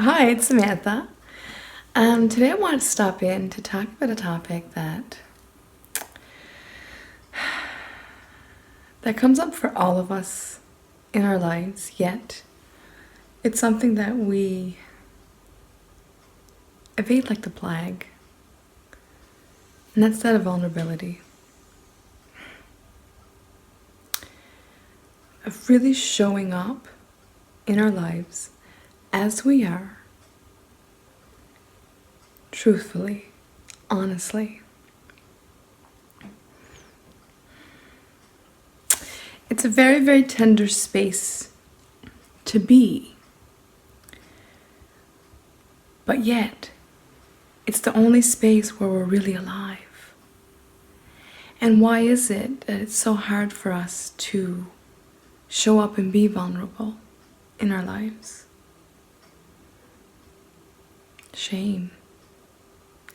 Hi, it's Samantha. Today I want to stop in to talk about a topic that comes up for all of us in our lives, yet it's something that we evade like the plague, and that's that of vulnerability. Of really showing up in our lives as we are, truthfully, honestly. It's a very, very tender space to be, but yet it's the only space where we're really alive. And why is it that it's so hard for us to show up and be vulnerable in our lives? Shame.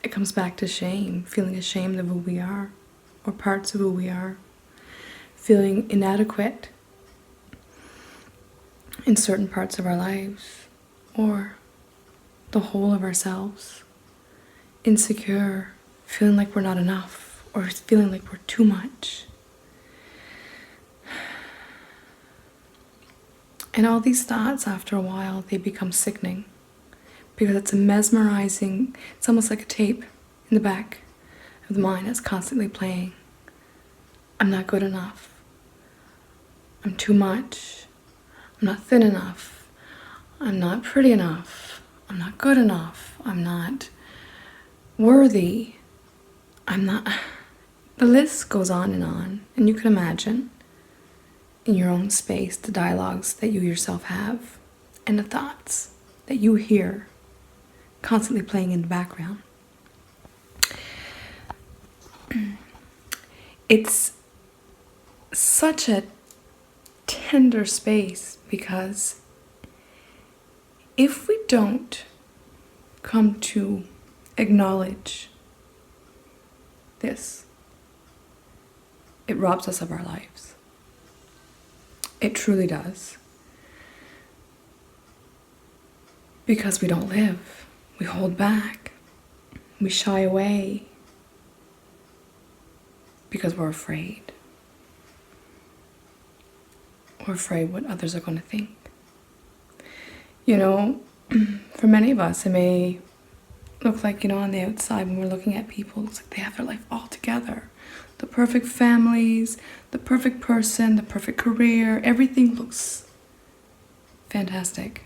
It comes back to shame, feeling ashamed of who we are, or parts of who we are, feeling inadequate in certain parts of our lives, or the whole of ourselves, insecure, feeling like we're not enough, or feeling like we're too much. And all these thoughts, after a while, they become sickening, because it's a mesmerizing, it's almost like a tape in the back of the mind that's constantly playing. I'm not good enough. I'm too much. I'm not thin enough. I'm not pretty enough. I'm not good enough. I'm not worthy. I'm not... The list goes on, and you can imagine in your own space the dialogues that you yourself have and the thoughts that you hear constantly playing in the background. It's such a tender space, because if we don't come to acknowledge this, it robs us of our lives. It truly does. Because we don't live. We hold back. We shy away. Because we're afraid. We're afraid what others are going to think. You know, for many of us, it may look like, on the outside when we're looking at people, it's like they have their life all together. The perfect families, the perfect person, the perfect career, everything looks fantastic.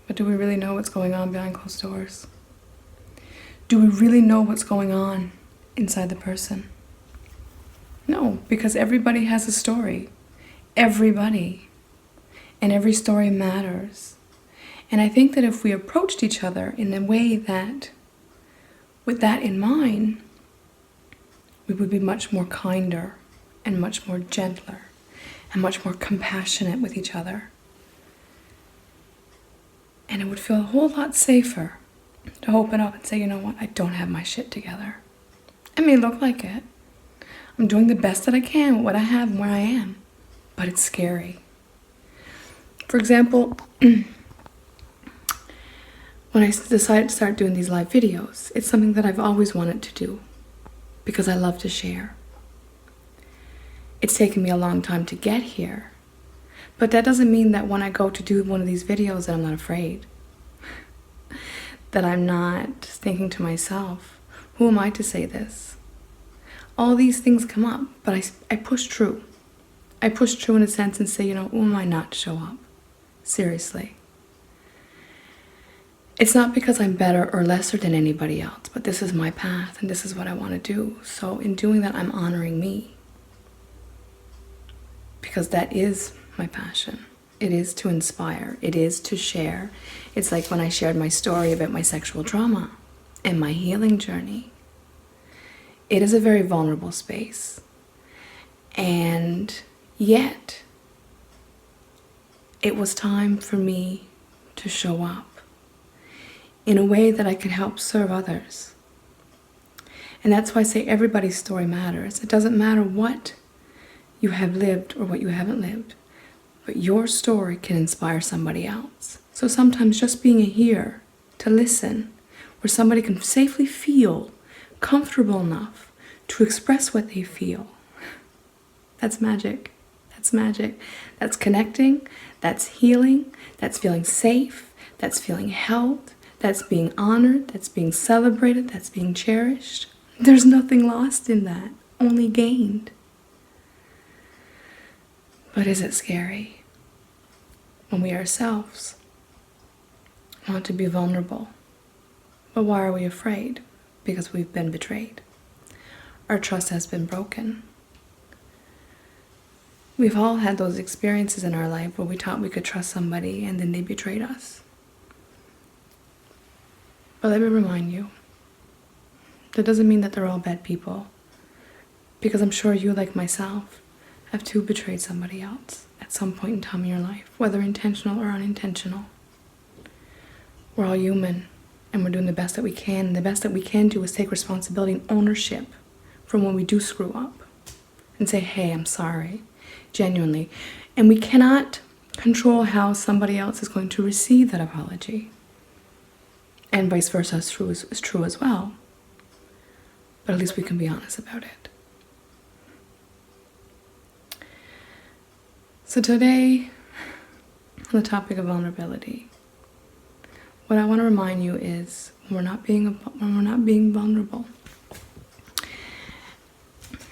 But do we really know what's going on behind closed doors? Do we really know what's going on inside the person? No, because everybody has a story. Everybody. And every story matters. And I think that if we approached each other in a way that, with that in mind, we would be much more kinder and much more gentler and much more compassionate with each other. And it would feel a whole lot safer to open up and say, you know what, I don't have my shit together. It may look like it. I'm doing the best that I can with what I have and where I am. But it's scary. For example, when I decided to start doing these live videos, it's something that I've always wanted to do because I love to share. It's taken me a long time to get here, but that doesn't mean that when I go to do one of these videos that I'm not afraid, that I'm not thinking to myself, who am I to say this? All these things come up, but I push through. I push through in a sense and say, who am I not to show up? Seriously. It's not because I'm better or lesser than anybody else, but this is my path and this is what I want to do. So in doing that, I'm honoring me. Because that is my passion. It is to inspire. It is to share. It's like when I shared my story about my sexual trauma and my healing journey. It is a very vulnerable space. And yet, it was time for me to show up in a way that I could help serve others. And that's why I say everybody's story matters. It doesn't matter what you have lived or what you haven't lived, but your story can inspire somebody else. So sometimes just being here to listen, where somebody can safely feel comfortable enough to express what they feel, that's magic. That's magic. That's connecting, that's healing, that's feeling safe, that's feeling held, that's being honored, that's being celebrated, that's being cherished. There's nothing lost in that, only gained. But is it scary when we ourselves want to be vulnerable? But why are we afraid? Because we've been betrayed. Our trust has been broken. We've all had those experiences in our life where we thought we could trust somebody and then they betrayed us. But let me remind you, that doesn't mean that they're all bad people. Because I'm sure you, like myself, have too betrayed somebody else at some point in time in your life, whether intentional or unintentional. We're all human, and we're doing the best that we can. And the best that we can do is take responsibility and ownership from when we do screw up. And say, hey, I'm sorry. Genuinely. And we cannot control how somebody else is going to receive that apology. And vice versa is true as well. But at least we can be honest about it. So today, on the topic of vulnerability, what I want to remind you is when we're not being vulnerable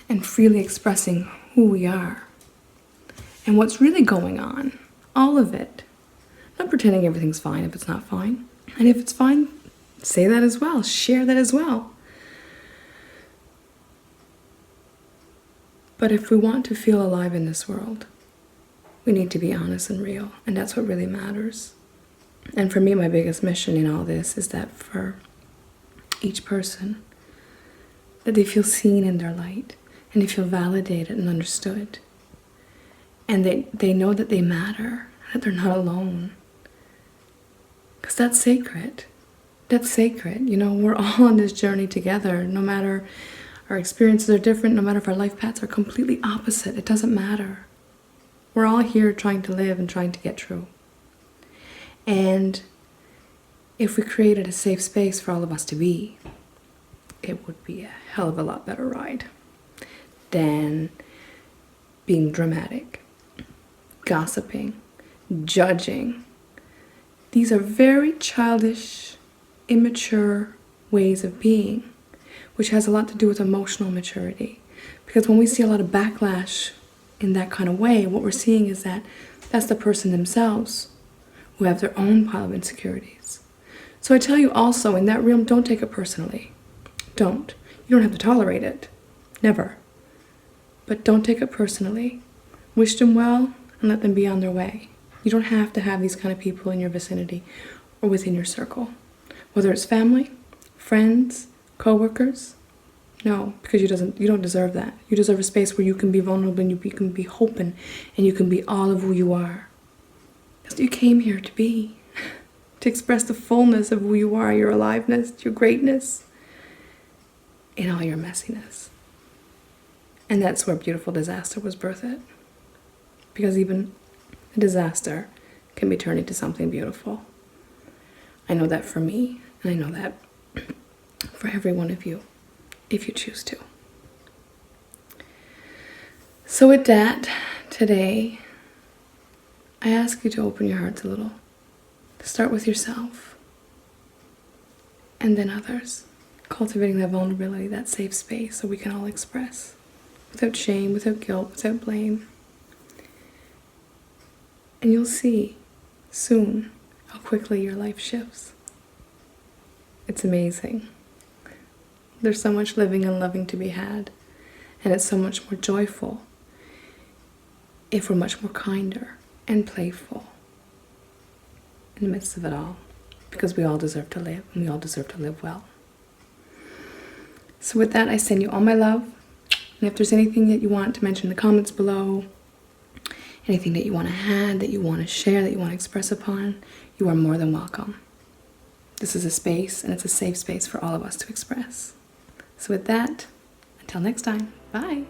and freely expressing who we are and what's really going on, all of it. Not pretending everything's fine if it's not fine. And if it's fine, say that as well. Share that as well. But if we want to feel alive in this world, we need to be honest and real. And that's what really matters. And for me, my biggest mission in all this is that for each person, that they feel seen in their light and they feel validated and understood. And they know that they matter, that they're not alone. Because that's sacred. That's sacred. You know, we're all on this journey together. No matter our experiences are different, no matter if our life paths are completely opposite, it doesn't matter. We're all here trying to live and trying to get true. And if we created a safe space for all of us to be, it would be a hell of a lot better ride than being dramatic, gossiping, judging. These are very childish, immature ways of being, which has a lot to do with emotional maturity. Because when we see a lot of backlash in that kind of way, what we're seeing is that that's the person themselves who have their own pile of insecurities. So I tell you also, in that realm, don't take it personally. Don't. You don't have to tolerate it. Never. But don't take it personally. Wish them well and let them be on their way. You don't have to have these kind of people in your vicinity or within your circle. Whether it's family, friends, co-workers. No, because you don't deserve that. You deserve a space where you can be vulnerable and you can be open and you can be all of who you are. That's what you came here to be. To express the fullness of who you are, your aliveness, your greatness, and all your messiness. And that's where beautiful disaster was birthed. Because even a disaster can be turned into something beautiful. I know that for me, and I know that for every one of you, if you choose to. So with that, today, I ask you to open your hearts a little. Start with yourself, and then others. Cultivating that vulnerability, that safe space, so we can all express. Without shame, without guilt, without blame. And you'll see soon how quickly your life shifts. It's amazing. There's so much living and loving to be had. And it's so much more joyful if we're much more kinder and playful in the midst of it all. Because we all deserve to live, and we all deserve to live well. So with that, I send you all my love. And if there's anything that you want to mention in the comments below, anything that you want to add, that you want to share, that you want to express upon, you are more than welcome. This is a space, and it's a safe space for all of us to express. So with that, until next time, bye.